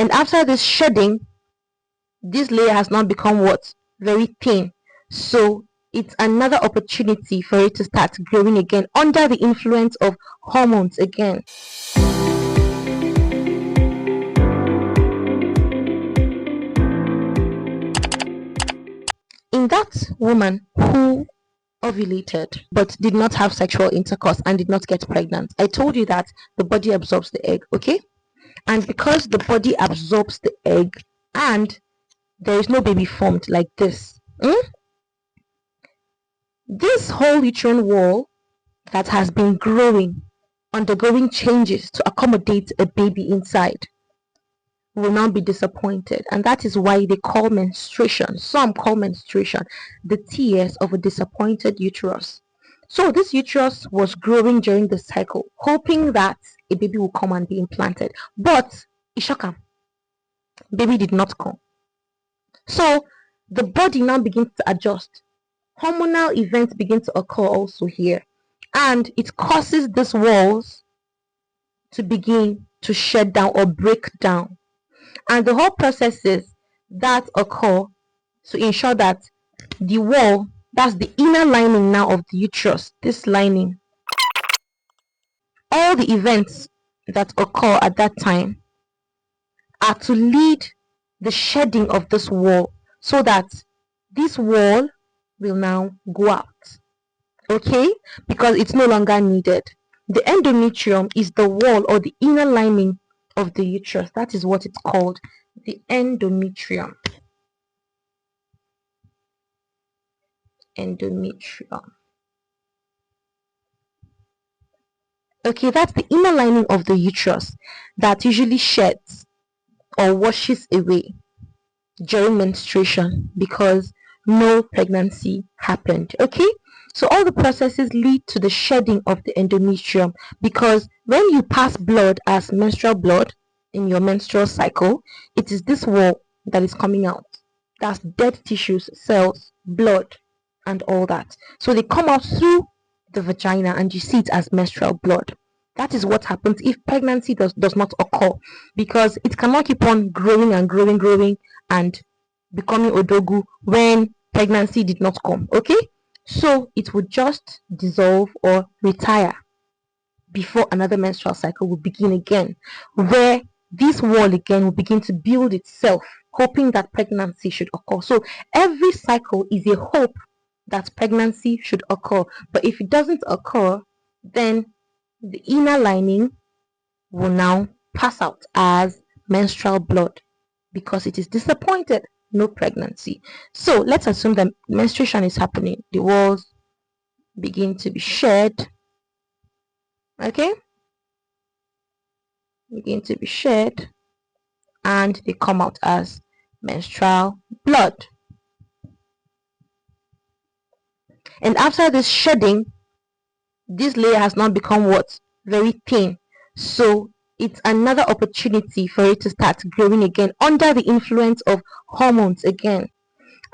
And after this shedding, this layer has now become what? Very thin. So it's another opportunity for it to start growing again under the influence of hormones again. In that woman who ovulated but did not have sexual intercourse and did not get pregnant, I told you that the body absorbs the egg, okay? And because the body absorbs the egg and there is no baby formed like this, this whole uterine wall that has been growing, undergoing changes to accommodate a baby inside, will now be disappointed. And that is why they call menstruation, some call menstruation, the tears of a disappointed uterus. So this uterus was growing during the cycle, hoping that a baby will come and be implanted. But Ishaka, baby did not come. So the body now begins to adjust. Hormonal events begin to occur also here. And it causes these walls to begin to shed down or break down. And the whole processes that occur to ensure that the wall, that's the inner lining now of the uterus, this lining, all the events that occur at that time are to lead the shedding of this wall so that this wall will now go out, okay, because it's no longer needed. The endometrium is the wall or the inner lining of the uterus. That is what it's called, the endometrium. Endometrium. Okay, that's the inner lining of the uterus that usually sheds or washes away during menstruation because no pregnancy happened. Okay, so all the processes lead to the shedding of the endometrium, because when you pass blood as menstrual blood in your menstrual cycle, it is this wall that is coming out. That's dead tissues, cells, blood, and all that. So they come out through the vagina and you see it as menstrual blood. That is what happens if pregnancy does not occur, because it cannot keep on growing and growing and becoming odogu when pregnancy did not come. Okay, so it would just dissolve or retire before another menstrual cycle will begin again, where this wall again will begin to build itself, hoping that pregnancy should occur. So every cycle is a hope that pregnancy should occur, but if it doesn't occur, then the inner lining will now pass out as menstrual blood because it is disappointed, no pregnancy. So let's assume that menstruation is happening. The walls begin to be shed. Okay, begin to be shed and they come out as menstrual blood. And after this shedding, this layer has now become what? Very thin. So it's another opportunity for it to start growing again under the influence of hormones again.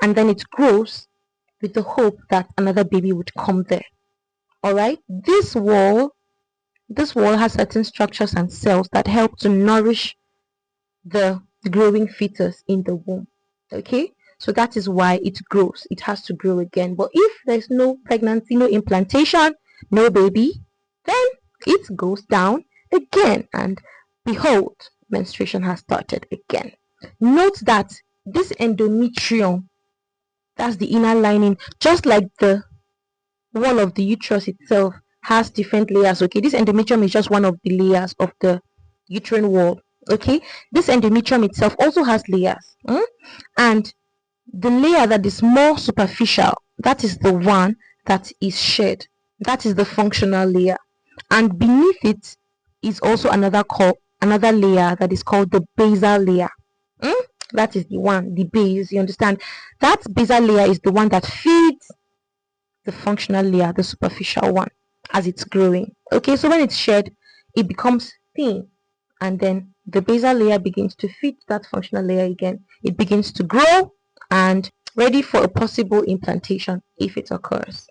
And then it grows with the hope that another baby would come there. Alright, this wall has certain structures and cells that help to nourish the growing fetus in the womb. Okay, so that is why it grows. It has to grow again. But if there's no pregnancy, no implantation, no baby, then it goes down again, and behold, menstruation has started again. Note that this endometrium, that's the inner lining, just like the wall of the uterus itself, has different layers. Okay, this endometrium is just one of the layers of the uterine wall. Okay, this endometrium itself also has layers, and the layer that is more superficial, that is the one that is shed. That is the functional layer, and beneath it is also another layer that is called the basal layer. That is the one, the base. You understand? That basal layer is the one that feeds the functional layer, the superficial one, as it's growing. Okay, so when it's shed, it becomes thin, and then the basal layer begins to feed that functional layer again. It begins to grow and ready for a possible implantation if it occurs.